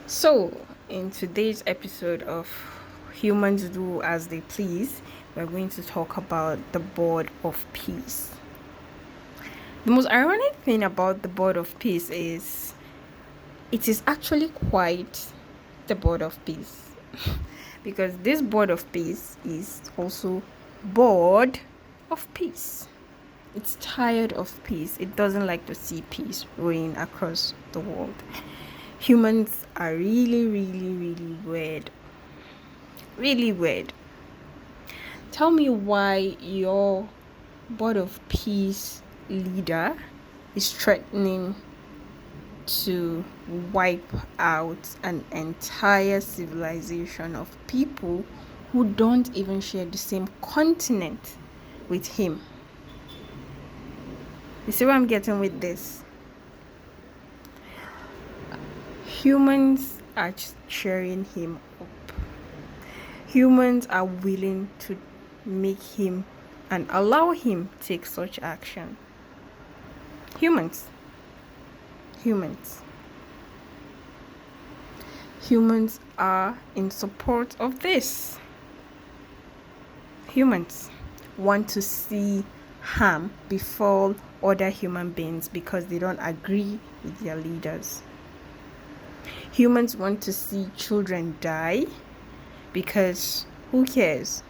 So, in today's episode of Humans Do As They Please, we're going to talk about the board of peace. The most ironic thing about the board of peace is it is actually quite the board of peace. Because this board of peace is also bored of peace. It's tired of peace. It doesn't like to see peace reign across the world. Humans are really weird. Really weird. Tell me why your board of peace leader is threatening to wipe out an entire civilization of people who don't even share the same continent with him. You see where I'm getting with this? Humans are cheering him up. Humans are willing to make him and allow him take such action. Humans are in support of this. Humans want to see harm befall other human beings because they don't agree with their leaders. Humans want to see children die because who cares?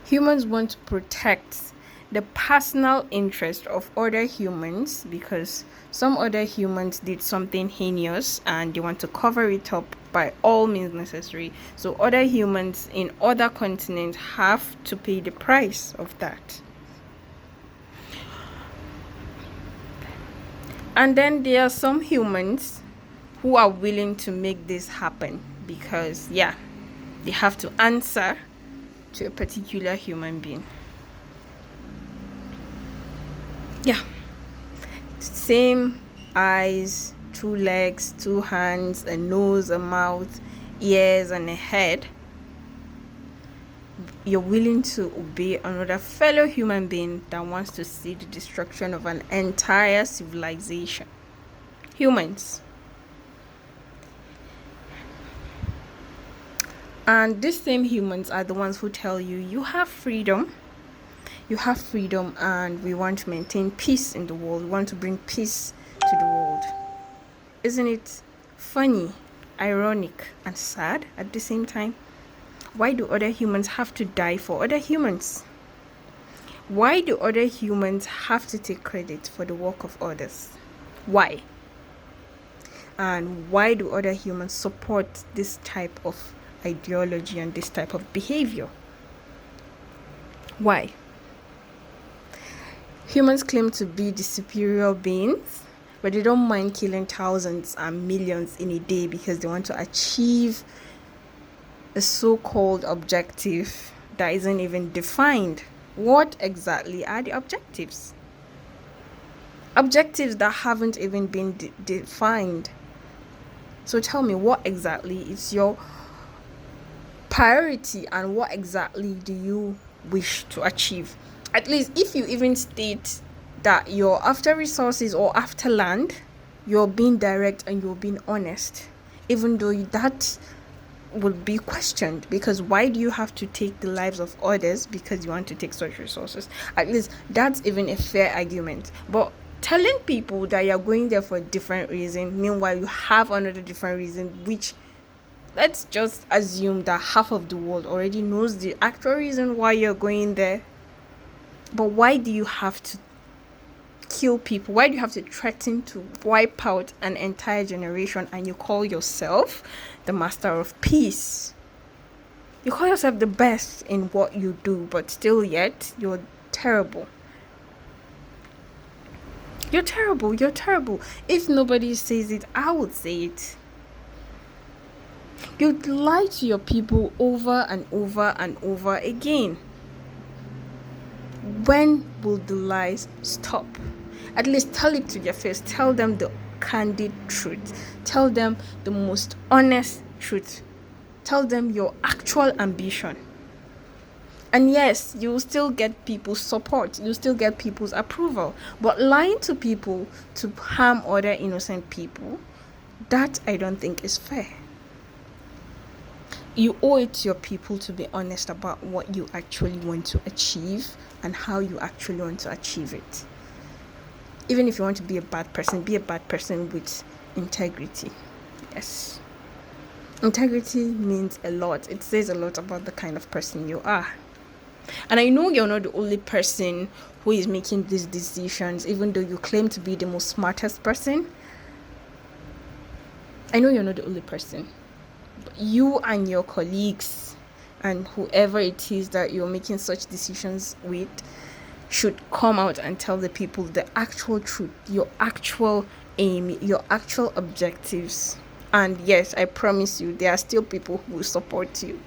Humans want to protect the personal interest of other humans because some other humans did something heinous and they want to cover it up by all means necessary. So other humans in other continents have to pay the price of that. And then there are some humans who are willing to make this happen because, they have to answer to a particular human being. Same eyes, two legs, two hands, a nose, a mouth, ears, and a head. You're willing to obey another fellow human being that wants to see the destruction of an entire civilization. Humans. And these same humans are the ones who tell you, you have freedom, and we want to maintain peace in the world. We want to bring peace to the world. Isn't it funny, ironic, and sad at the same time? Why do other humans have to die for other humans? Why do other humans have to take credit for the work of others? Why? And why do other humans support this type of ideology and this type of behavior? Why? Humans claim to be the superior beings, but they don't mind killing thousands and millions in a day because they want to achieve a so-called objective that isn't even defined. What exactly are the objectives? Objectives that haven't even been defined. So tell me, what exactly is your priority and what exactly do you wish to achieve? At least if you even state that you're after resources or after land, you're being direct and you're being honest, even though that would be questioned, because why do you have to take the lives of others because you want to take such resources? At least that's even a fair argument. But telling people that you're going there for a different reason, meanwhile you have another different reason, which let's just assume that half of the world already knows the actual reason why you're going there. But why do you have to kill people? Why do you have to threaten to wipe out an entire generation and you call yourself the master of peace? You call yourself the best in what you do, but still yet you're terrible. You're terrible. If nobody says it, I would say it. You lie to your people over and over and over again. When will the lies stop? At least tell it to their face. Tell them the candid truth. Tell them the most honest truth. Tell them your actual ambition. And yes, you will still get people's support. You still get people's approval. But lying to people to harm other innocent people, That I don't think is fair. You owe it to your people to be honest about what you actually want to achieve and how you actually want to achieve it. Even if you want to be a bad person with integrity. Yes. Integrity means a lot. It says a lot about the kind of person you are. And I know you're not the only person who is making these decisions, even though you claim to be the most smartest person. I know you're not the only person. But you and your colleagues and whoever it is that you're making such decisions with should come out and tell the people the actual truth, your actual aim, your actual objectives. And yes, I promise you, there are still people who will support you.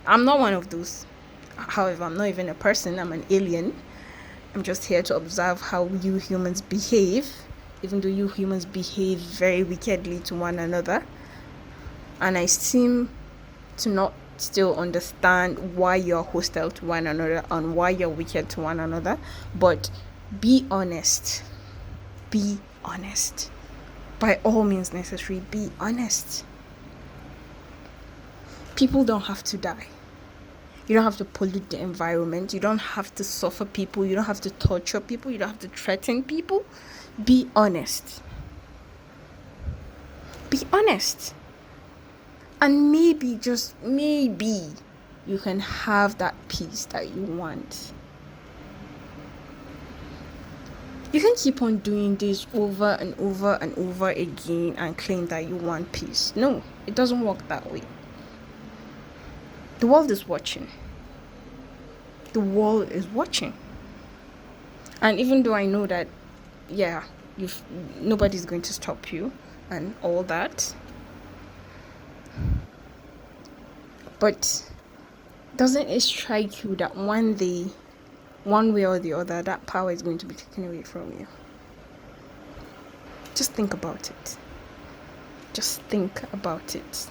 I'm not one of those. However, I'm not even a person, I'm an alien. I'm just here to observe how you humans behave, even though you humans behave very wickedly to one another. And I seem to not still understand why you're hostile to one another and why you're wicked to one another. But be honest. Be honest. By all means necessary, be honest. People don't have to die. You don't have to pollute the environment. You don't have to suffer people. You don't have to torture people. You don't have to threaten people. Be honest. Be honest. And maybe, just maybe, you can have that peace that you want. You can keep on doing this over and over and over again and claim that you want peace. No, it doesn't work that way. The world is watching. The world is watching. And even though I know that, yeah, nobody's going to stop you and all that, but doesn't it strike you that one day, one way or the other, that power is going to be taken away from you? Just think about it. Just think about it.